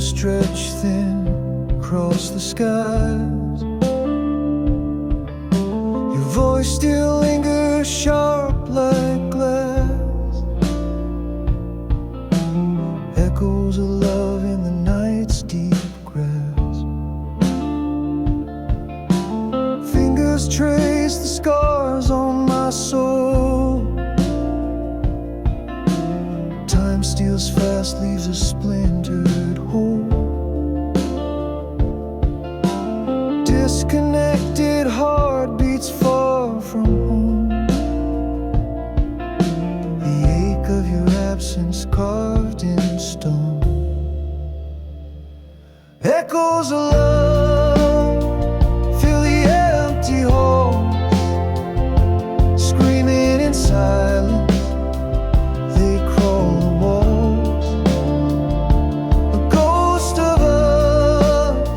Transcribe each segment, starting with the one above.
stretch thin across the skies. Your voice still lingers sharp like glass. Echoes of love in the night's deep grass. Fingers trace the scars on my soul. Time steals fast, leaves a splintered hole. Disconnected heartbeats far from home. The ache of your absence carved in stone. Echoes of love fill the empty halls, screaming in silence. They crawl the walls. A ghost of us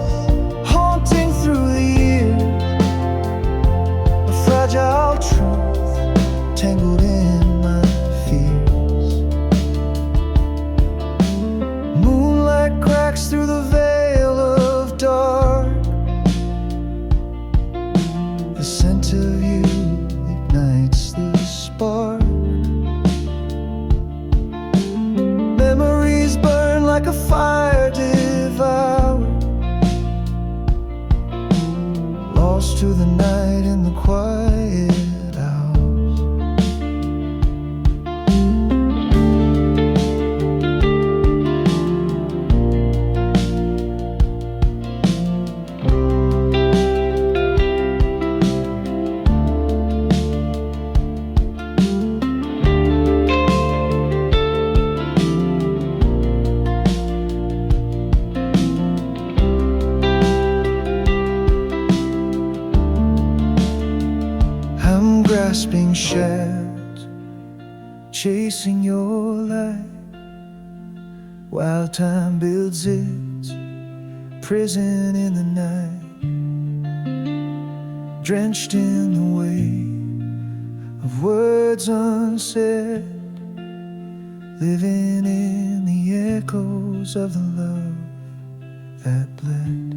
haunting through the years. A fragile truth tangled in my fears. Moonlight cracks through the veil of dark. The scent of you ignites the spark. Memories burn like a fire devoured. Lost to the night in the quiet hours. I'm grasping shadows, chasing your light, while time builds its prison in the night. Drenched in the weight of words unsaid, living in the echoes of the love that bled.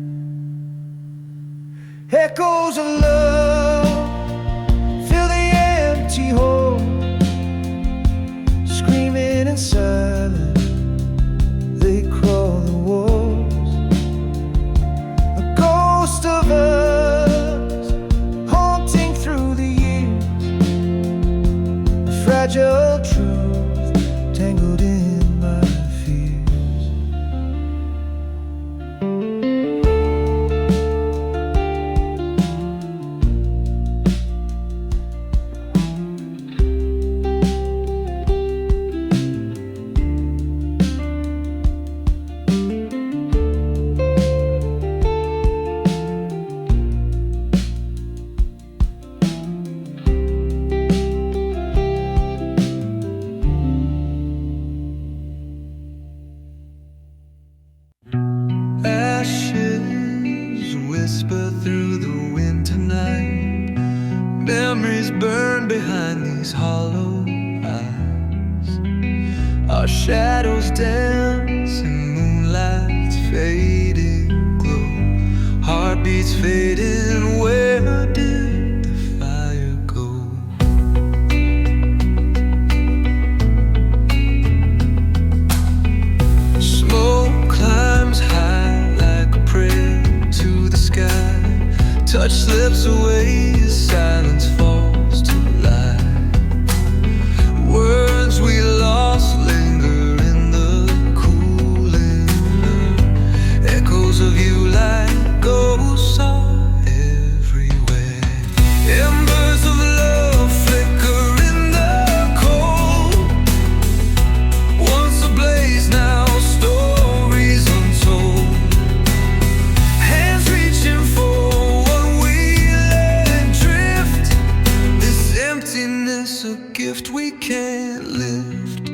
Echoes of love fill the empty hole, screaming in silence. They crawl the walls. A ghost of us haunting through the years. A fragile truth tangled in my fears. Ashes whisper through the winter night. Memories burn behind these hollow eyes. Our shadows dance in moonlight's fading glow. Heartbeats fading, where did the fire go? Smoke climbs high like a prayer to the sky. Touch slips away as silence falls to light. Words we lost linger in the cooling air. Echoes of you like ghosts are everywhere. Embers of love flicker in the cold. Once ablaze, now stories untold. Hands reaching for what we let drift. This emptiness, a gift we can't lift.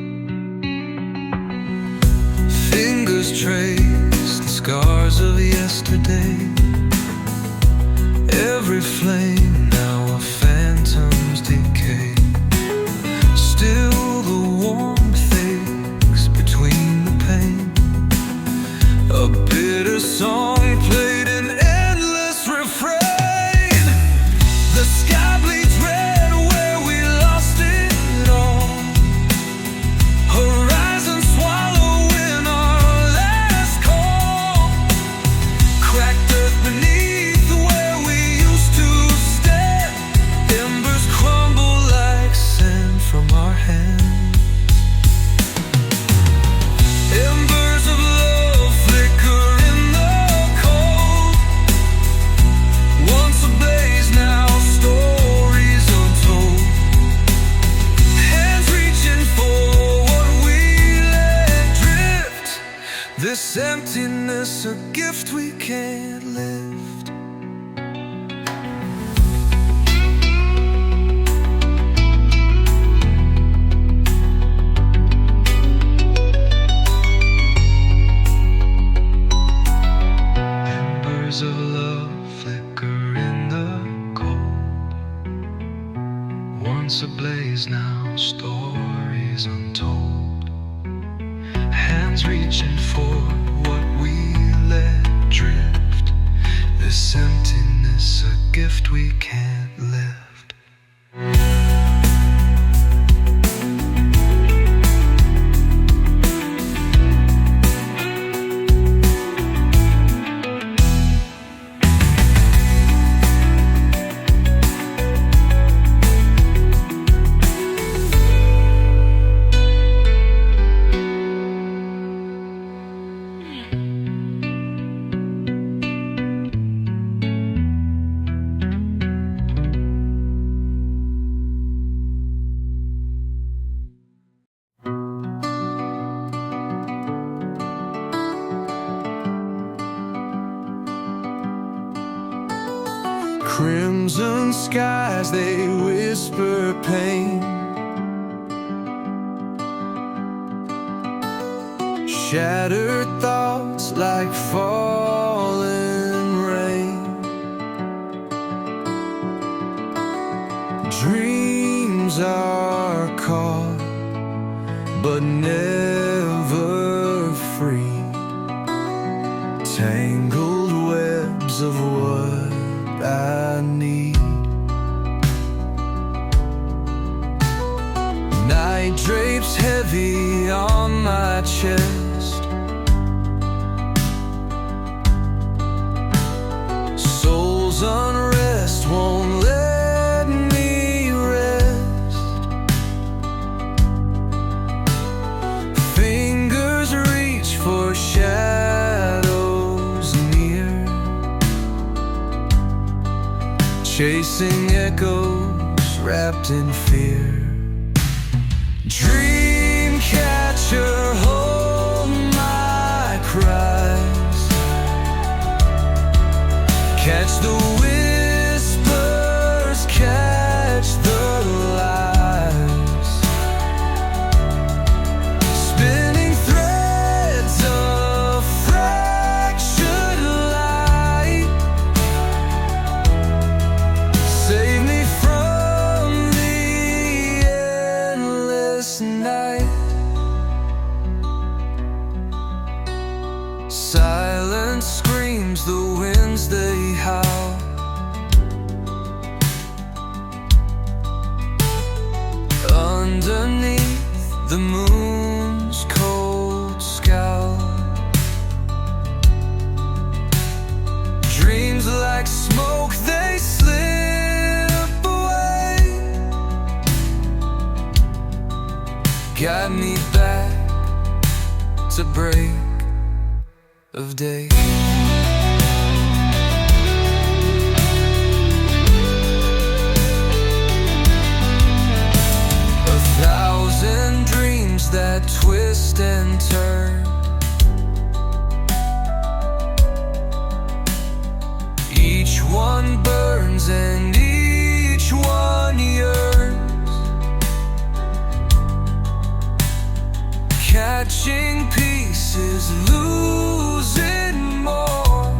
Fingers trace the scars of yesterday. Every flame now a phantom's decay. Still the warmth aches between the pain. A This emptiness, a gift we can't lift. Embers of love flicker in the cold. Once ablaze, now stories untold. Hands reaching for what we let drift. This emptiness, a gift we can't lift. Crimson skies, they whisper pain. Shattered thoughts like falling rain. Dreams are caught, but never free. Tangled webs of what I need. Night drapes heavy on my chest. Soul's unrest won't let me rest. Fingers reach for shadows near, chasing echoes wrapped in fear. Dreamcatcher, hold my cries. Catch the whispers, catch the lies. Spinning threads of fractured light. Save me from the endless night. Silence screams, the winds they howl. Underneath the moon's cold scowl. Dreams like smoke, they slip away. Guide me back to break of day. A thousand dreams that twist and turn. Each one burns and each one yearns. Catching pieces, losing more.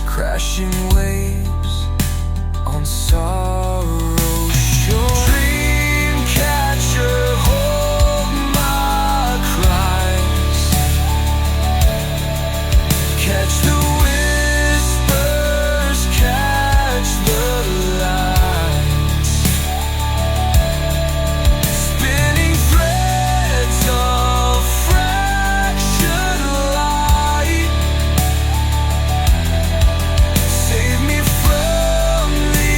Crashing waves on sorrow's shore. Dreamcatcher, hold my cries. Catch the whispers, catch the lights. Spinning threads of fractured light. Save me from the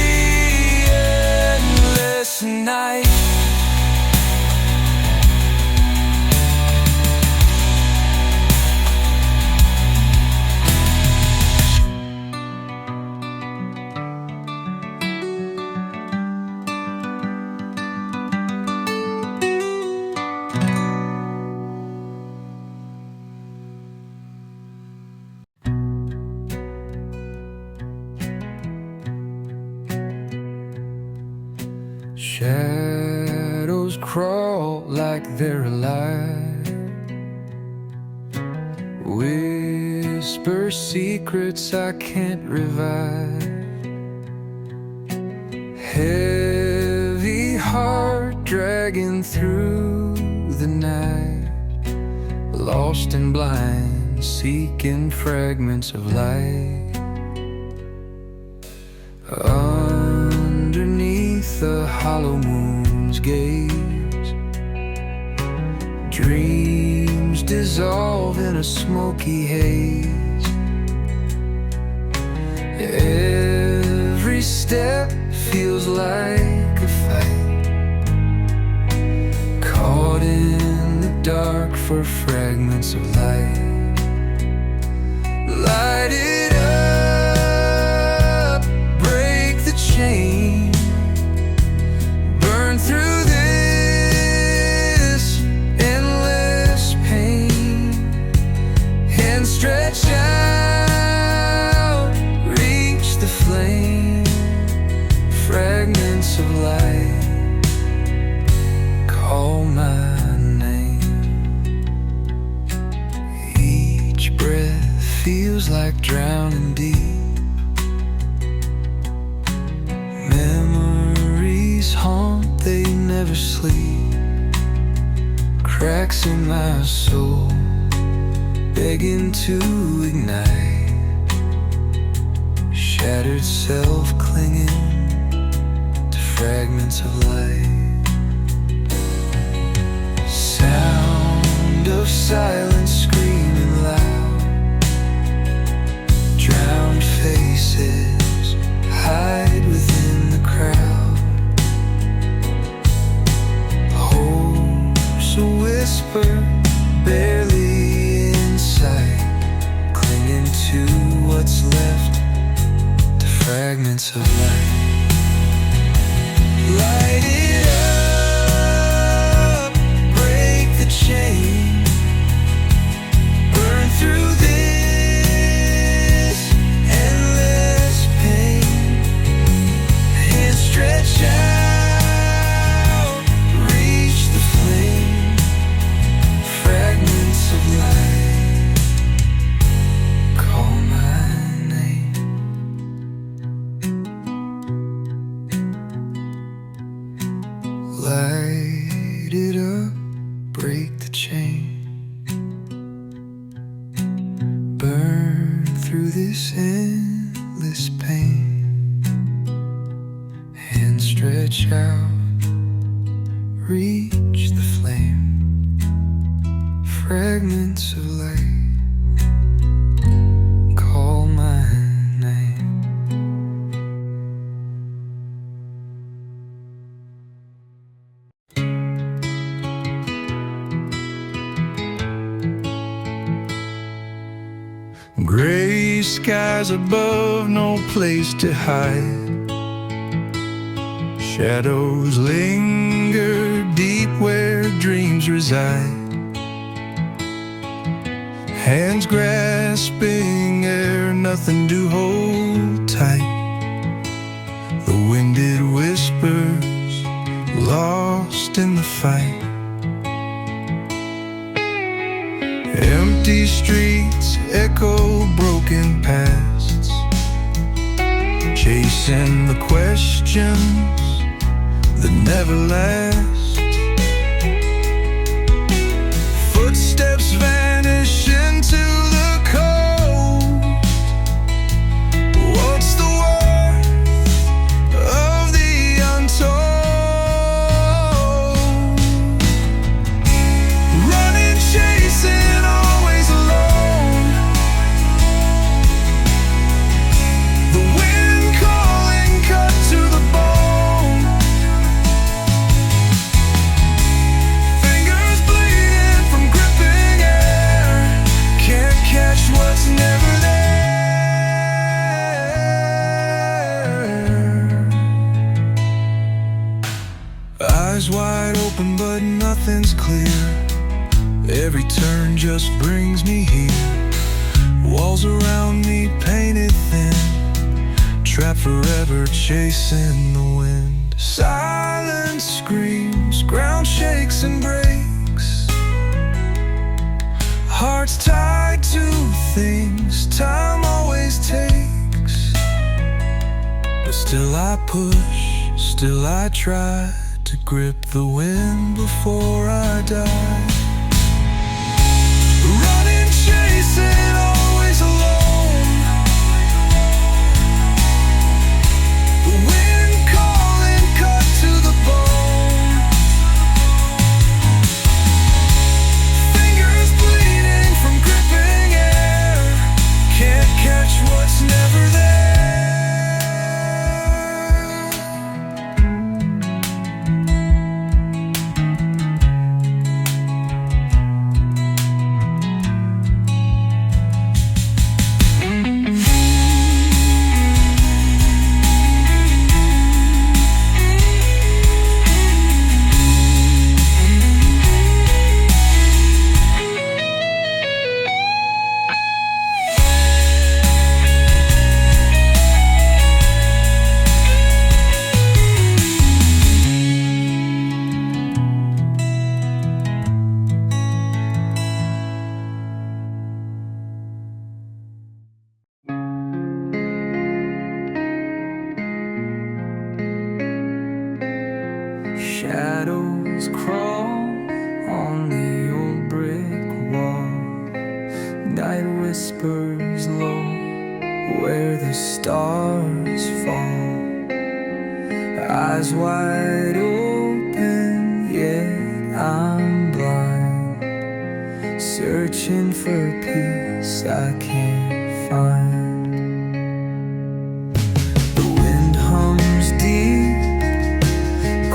endless night. Shadows crawl like they're alive, whisper secrets I can't revive. Heavy heart dragging through the night, lost and blind, seeking fragments of light. Underneath the hollow moon's gaze, dreams dissolve in a smoky haze. Every step feels like a fight, caught in the dark for fragments of light. Light it up, break the chain, burn through this endless pain, and stretch out, reach the flame. Fragments of light, call my name. Each breath feels like drowning deep. Memories haunt, they never sleep. Cracks in my soul, begging to ignite. Shattered self clinging, fragments of light. Sound of silence screaming loud, drowned faces hide within the crowd. Hope's a whisper, barely in sight, clinging to what's left, to fragments of light. Light it up, break the chain, burn through this endless pain, and stretch out, reach the flame. Fragments of light, call my name. Light it up, break the chain, burn through this endless pain, and stretch out, reach the flame. Fragments of light, call my name. Gray skies above, no place to hide. Shadows linger deep where dreams reside. Hands grasping air, nothing to hold tight. The winded whispers lost in the fight. Empty streets echo broken pasts, chasing the questions that never last. Footsteps vanish into the cold. What's the worth of the untold? Running, chasing, always alone. The wind calling, cut to the bone. Fingers bleeding from gripping air, can't catch what's never there. Eyes wide open but nothing's clear. Every turn just brings me here. Walls around me painted thin, trapped forever chasing the wind. Silence It's tied to things time always takes, but still I push, still I try to grip the wind before I die. Running, chasing, always alone. The wind calling, cut to the bone. Fingers bleeding from gripping air. Can't catch what's never there. Shadows crawl on the old brick wall. Night whispers low where the stars fall. Eyes wide open, yet I'm blind. Searching for peace I can't find. The wind hums deep,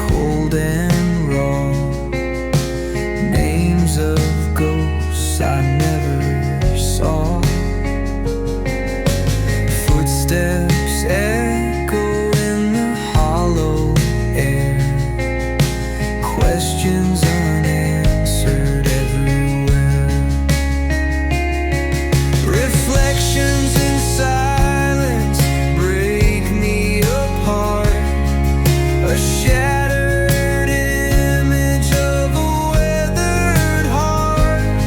cold and raw. Names of ghosts I never saw. Footsteps echo in the hollow air. Questions unanswered everywhere. Reflections in silence break me apart. A shattered image of a weathered heart.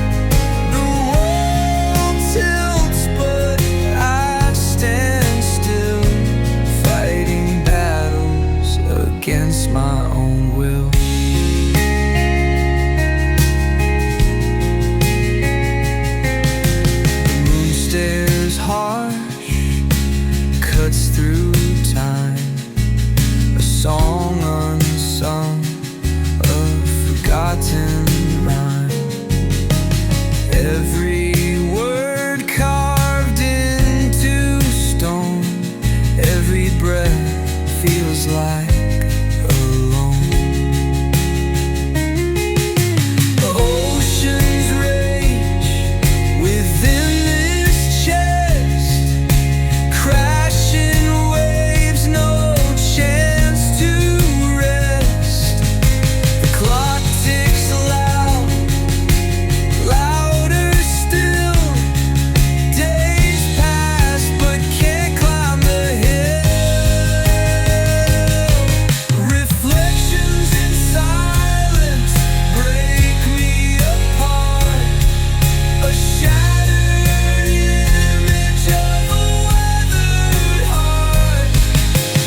The world tilts, but I stand still, fighting battles against my own will. The moon stares harsh, cuts through time. A song unsung, a forgotten rhyme. Every word carved into stone. Every breath feels like alone. Oceans rage within this chest. Crashing waves, no chance to rest. The clock ticks loud, louder still. Days pass but can't climb the hill. Reflections in silence break me apart. A shattered image of a weathered heart.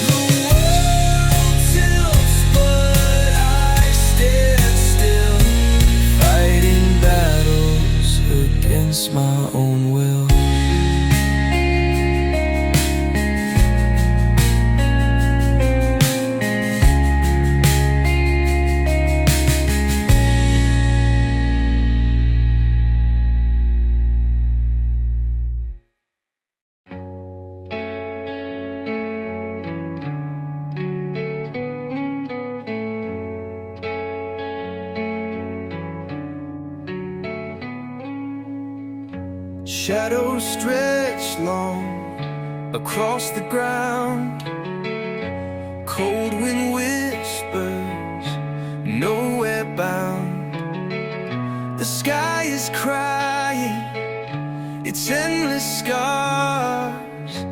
The world tilts, but I stand still, fighting battles against my own will. Shadows stretch long across the ground. Cold wind whispers, nowhere bound. The sky is crying, its endless scars.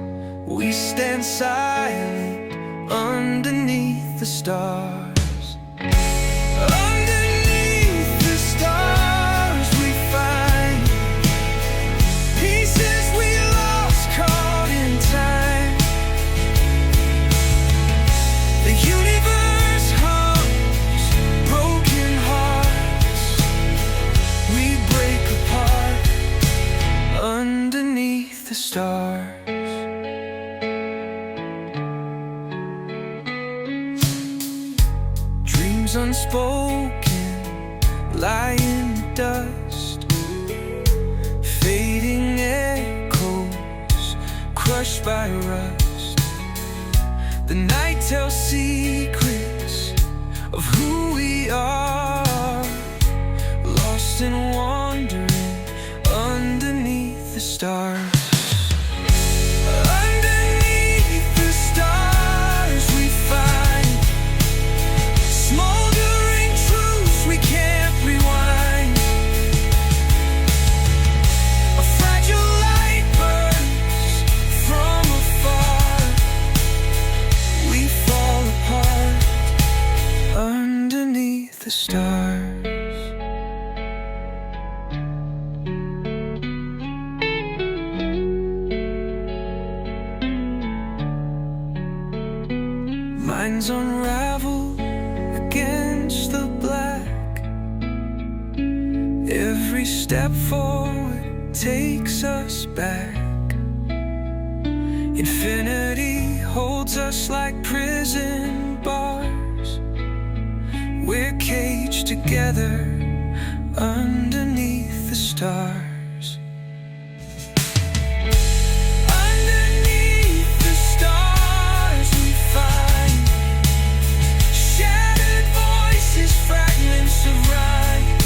We stand silent underneath the stars. Underneath the stars we find dreams unspoken lie in the dust, fading echoes crushed by rust. The night tells secrets of who we are, lost and wandering underneath the stars. Underneath the stars we find smoldering truths we can't rewind. A fragile light burns from afar. We fall apart underneath the stars. Minds unravel against the black. Every step forward takes us back. Infinity holds us like prison bars. We're caged together underneath the stars. Underneath the stars we find shattered voices, fragments of light.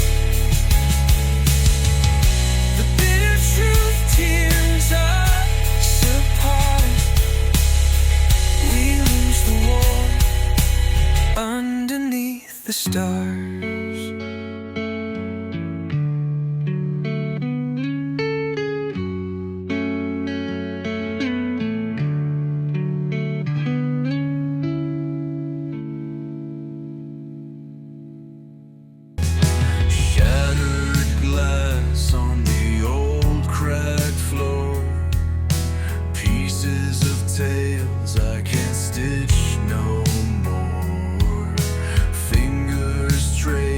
The bitter truth tears us apart. We lose the war underneath the stars. Shattered glass on the old cracked floor, pieces of tales I can't stitch no more. Fingers trail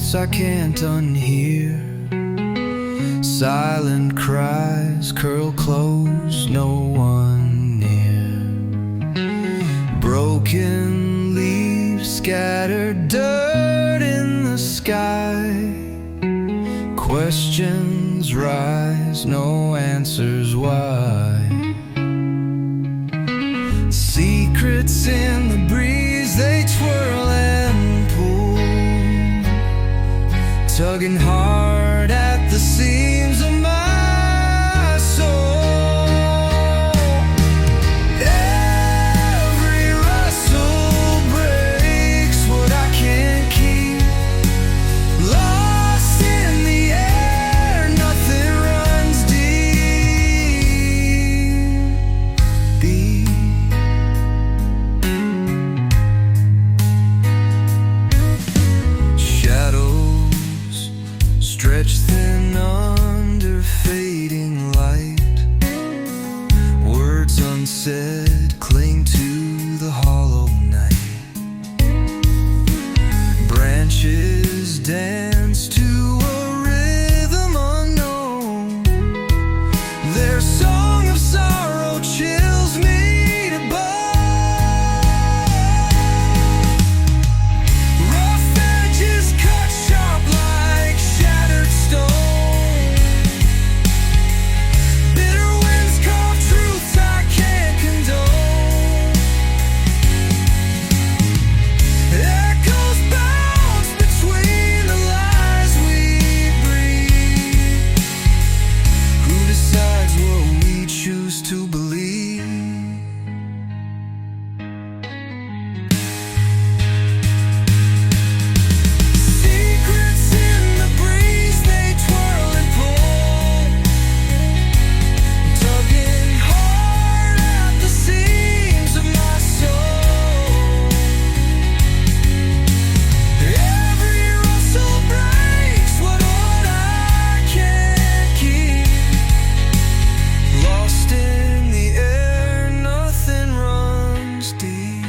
thoughts I can't unhear. Silent cries curl close, no one near. Broken leaves scatter dirt in the sky. Questions rise, no answers why. Secrets in the breeze, they twirl and pull, tugging hard at the seams of my soul. Every rustle breaks what I can't keep. Lost in the air, nothing runs deep, deep. Shadows stretch thin under fading light. Words unsaid cling to the hollow night. Branches dance to a rhythm unknown. Their song of sorrow chills me to bone. Rough edges cut sharp like shattered stone. Bitter winds carve truths I can't condone. Echoes bounce between the lies we breathe. Who decides what we choose to believe? Secrets in the breeze, they twirl and pull, tugging hard at the seams of my soul. Every rustle breaks what I can't keep. Lost in the air, nothing runs deep.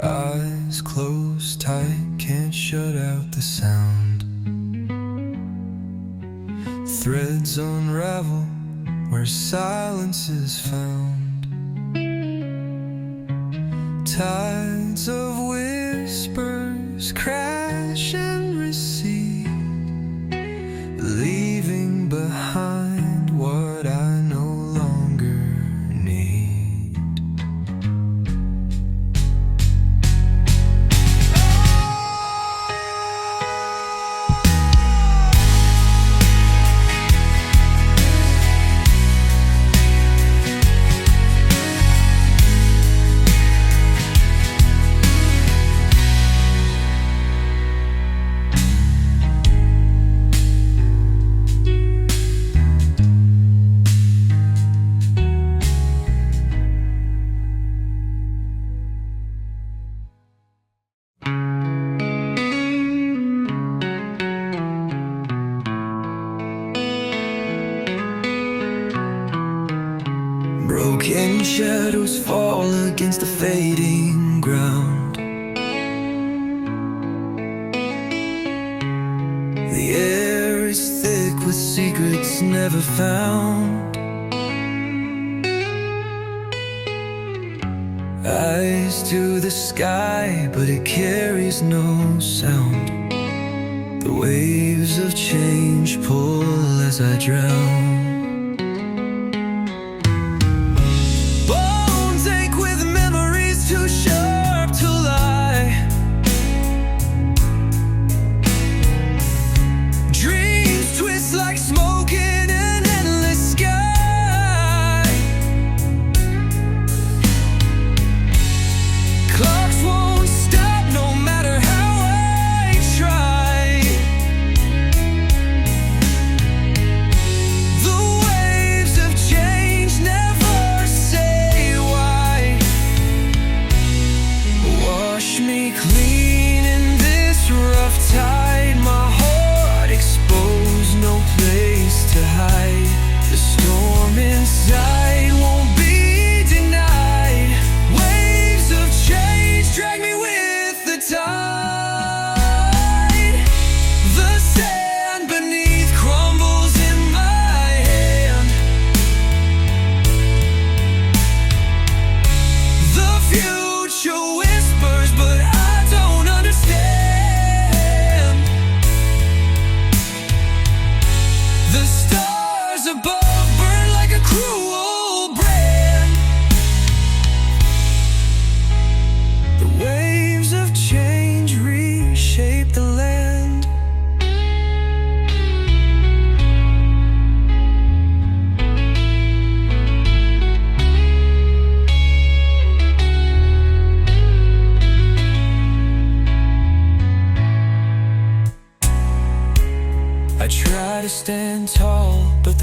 Eyes closed tight, can't shut out the sound. Threads unravel where silence is found. Tides of whispers crash and recede, leaving behind what I no longer need. Broken shadows fall against the fading ground. The air is thick with secrets never found. Eyes to the sky, but it carries no sound. The waves of change pull as I drown. Bones ache with memories too sharp to lie. Dreams twist like smoke in an endless sky. Clocks won't stop no matter how I try. The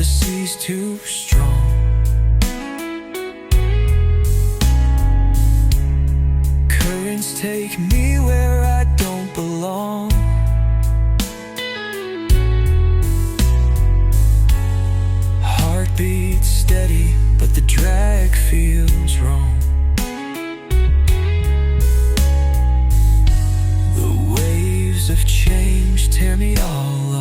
the sea's too strong. Currents take me where I don't belong. Heart beats steady, but the drag feels wrong. The waves of change tear me all